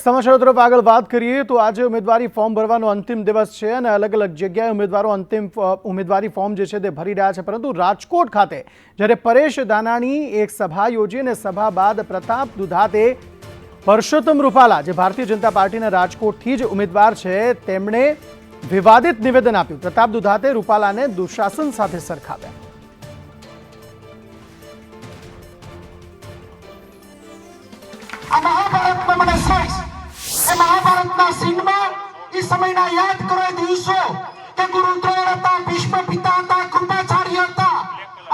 સમાચારો તરફ આગળ વાત કરીએ તો આજે ઉમેદવારી ફોર્મ ભરવાનો અંતિમ દિવસ છે અને અલગ અલગ જગ્યાએ ઉમેદવારો ઉમેદવારી ફોર્મ જે છે તે ભરી રહ્યા છે, પરંતુ રાજકોટ ખાતે જ્યારે પરેશ ધાનાણી એક સભા યોજી અને સભા બાદ પ્રતાપ દુધાતે પરસોત્તમ રૂપાલા જે ભારતીય જનતા પાર્ટીના રાજકોટથી જ ઉમેદવાર છે તેમણે વિવાદિત નિવેદન આપ્યું. પ્રતાપ દુધાતે રૂપાલાને દુશાસન સાથે સરખાવ્યા. महाभारत में श्रेष्ठ महाभारत इस समय याद करो दिवसों के गुरु द्रोण था, भीष्म पिता था, कृपाचार्य था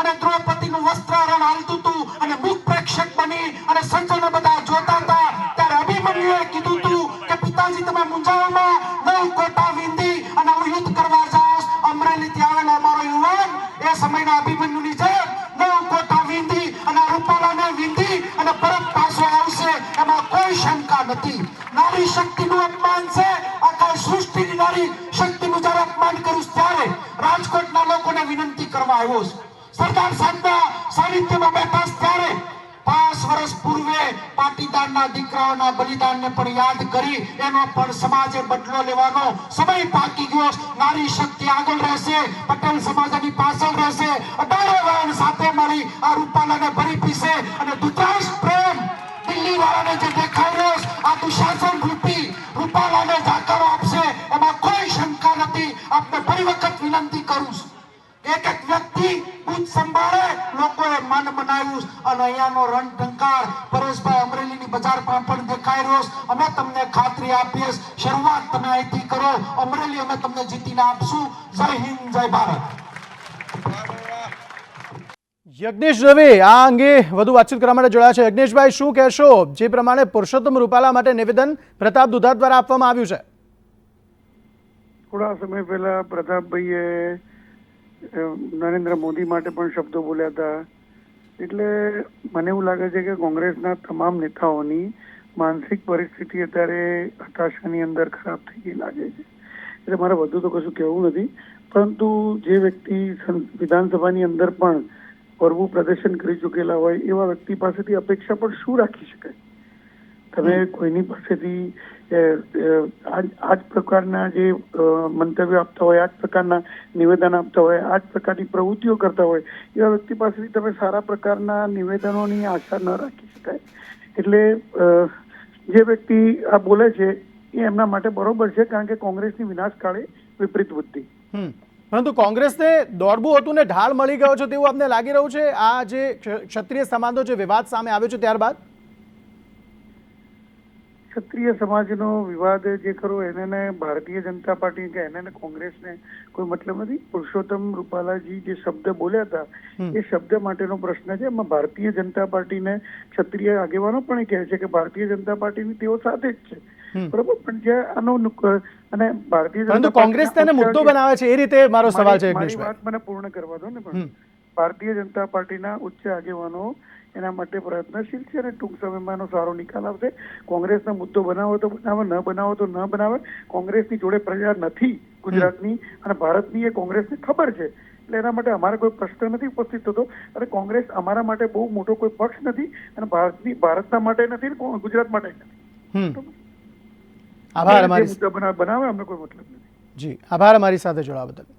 અને દ્રૌપદીનું વસ્ત્રારણ હાલતું હતું અને મુખ પ્રેક્ષક બની અને સંજયને બધા જોતા હતા. ત્યારે અભિમન્યુએ કીધું હતું કે પિતાજી તમે મુંજાઓમાં 9 કોટા વિંધી અને હું યુદ્ધ કરવા જાઉં. અમરેલીથી આવેલો અમારો યુવાન એ સમયના અભિમન્યુની જેમ 9 કોટા વિંધી અને રૂપાલાને વિંધી અને પરત પાછો આવશે એમાં કોઈ શંકા નથી. નારી શક્તિનું અપમાન છે. આખા સૃષ્ટિની નારી શક્તિનું જ્યારે અપમાન કર્યું ત્યારે રાજકોટના લોકોને વિનંતી કરવા આવ્યો છું. સરદાર સાહેબના સાનિધ્યમાં બેઠા ત્યારે 5 વર્ષ પૂર્વે પાટીદારના દીકરાઓના બલિદાનને પણ યાદ કરી એનો પણ સમાજે બદલો લેવાનો સમય પાકી ગયો. નારી શક્તિ આગળ રહેશે, પટેલ સમાજની પાછળ રહેશે. 18 વર્ણ સાથે મળી આ રૂપાલાને ભરી પીશે અને દુતરાષ્ટ્ર પ્રેમ દિલ્હી વાળાને જે દેખાડ્યો આ દુશાસન રૂપી રૂપાલાને જાકારો આપશે એમાં કોઈ શંકા નથી. આપને ફરી વખત વિનંતી કરું છું, એક વ્યક્તિ બુથ સંભાળે લોકોએ મન બનાવ્યું અને અહીંયાનો રણટંકાર પરેશભાઈ અમરેલીની બજાર પણ દેખાઈ રહ્યો. અમે તમને ખાતરી આપીએ શરૂઆત તમે અહીંથી કરો. અમરેલી અમે તમને જીતીને આપશું. જય હિન્દ, જય ભારત. યજ્ઞેશ દવે આ અંગે વધુ વાતચીત કરવા માટે જોડાયા છે. યજ્ઞેશભાઈ, શું કહેશો જે પ્રમાણે પુરુષોત્તમ રૂપાલા માટે નિવેદન પ્રતાપ દુધાત દ્વારા આપવામાં આવ્યું છે? થોડા સમય પહેલા પ્રતાપભાઈએ નરેન્દ્ર મોદી માટે પણ શબ્દો બોલ્યા હતા. એટલે મને એવું લાગે છે કે કોંગ્રેસના તમામ નેતાઓની માનસિક પરિસ્થિતિ અત્યારે હતાશાની અંદર ખરાબ થઈ ગઈ લાગે છે. એટલે મારે વધુ તો કશું કહેવું નથી, પરંતુ જે વ્યક્તિ વિધાનસભાની અંદર પણ ભરવું પ્રદર્શન કરી ચૂકેલા હોય એવા વ્યક્તિ પાસેથી અપેક્ષા પણ શું રાખી શકાય? તમે કોઈની પાસેથી આ જ પ્રકારના જે મંતવ્યો આપતા હોય, આ જ પ્રકારના નિવેદન આપતા હોય, આ જ પ્રકારની પ્રવૃત્તિઓ કરતા હોય એવા વ્યક્તિ પાસેથી તમે સારા પ્રકારના નિવેદનોની આશા ન રાખી શકાય. એટલે જે વ્યક્તિ આ બોલે છે એ એમના માટે બરોબર છે, કારણ કે કોંગ્રેસની વિનાશકાળે વિપરીત બુદ્ધિ. પરંતુ કોંગ્રેસને દોડવું હતું ને ઢાળ મળી ગયો છે તેવું આપને લાગી રહ્યું છે આ જે ક્ષત્રિય સમાજનો જે વિવાદ સામે આવ્યો છે ત્યારબાદ? ક્ષત્રિય સમાજનો વિવાદ જે ખરો એને ભારતીય જનતા પાર્ટી કે એને કોંગ્રેસને કોઈ મતલબ નથી. પુરુષોત્તમ રૂપાલાજી જે શબ્દ બોલ્યા હતા એ શબ્દ માટેનો પ્રશ્ન છે. એમાં ભારતીય જનતા પાર્ટીને ક્ષત્રિય આગેવાનો પણ કહે છે કે ભારતીય જનતા પાર્ટીની તેઓ સાથે જ છે, બરોબર. પણ જે આનો અને ભારતીય જનતા કોંગ્રેસ તેને મુદ્દો બનાવે છે એ રીતે મારો સવાલ છે. મારી વાત મને પૂર્ણ કરવા દો ને. પણ ભારતીય જનતા પાર્ટીના ઉચ્ચ આગેવાનો એના માટે પ્રયત્નશીલ છે અને ટૂંક સમયમાં એનો સારો નિકાલ આવશે. કોંગ્રેસનો મુદ્દો બનાવો તો બનાવે, ન બનાવો તો ન બનાવે. કોંગ્રેસની જોડે પ્રજા નથી ગુજરાતની અને ભારતની, એ કોંગ્રેસને ખબર છે. એટલે એના માટે અમારે કોઈ પ્રશ્ન નથી ઉપસ્થિત થતો. અને કોંગ્રેસ અમારા માટે બહુ મોટો કોઈ પક્ષ નથી અને ભારતના માટે નથી, ગુજરાત માટે નથી. આભાર. અમારી બનાવે અમને કોઈ મતલબ નથી. જી આભાર અમારી સાથે જોડાવા બદલ.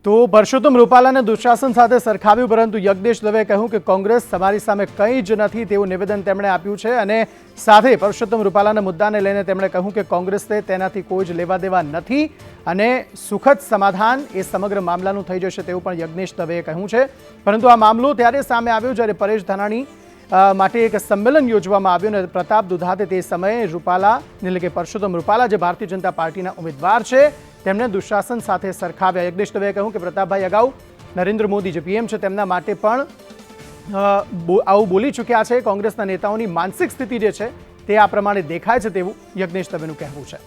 તો પરસોત્તમ રૂપાલાને દુશાસન સાથે સરખાવ્યું, પરંતુ યજ્ઞેશ દવે કહ્યું કે કોંગ્રેસ તમારી સામે કંઈ જ નથી તેવું નિવેદન તેમણે આપ્યું છે. અને સાથે પરસોત્તમ રૂપાલાના મુદ્દાને લઈને તેમણે કહ્યું કે કોંગ્રેસને તેનાથી કોઈ જ લેવા દેવા નથી અને સુખદ સમાધાન એ સમગ્ર મામલાનું થઈ જશે તેવું પણ યજ્ઞેશ દવેએ કહ્યું છે. પરંતુ આ મામલો ત્યારે સામે આવ્યો જ્યારે પરેશ ધાનાણી માટે એક સંમેલન યોજવામાં આવ્યું અને પ્રતાપ દુધાતે તે સમયે રૂપાલા એટલે કે પરસોત્તમ રૂપાલા જે ભારતીય જનતા પાર્ટીના ઉમેદવાર છે તેમને દુશાસન સાથે સરખાવ્યા. યજ્ઞેશ દવેએ કહ્યું કે પ્રતાપભાઈ અગાઉ નરેન્દ્ર મોદી જે પીએમ છે તેમના માટે પણ આવું બોલી ચૂક્યા છે. કોંગ્રેસના નેતાઓની માનસિક સ્થિતિ જે છે તે આ પ્રમાણે દેખાય છે તેવું યજ્ઞેશ દવેનું કહેવું છે.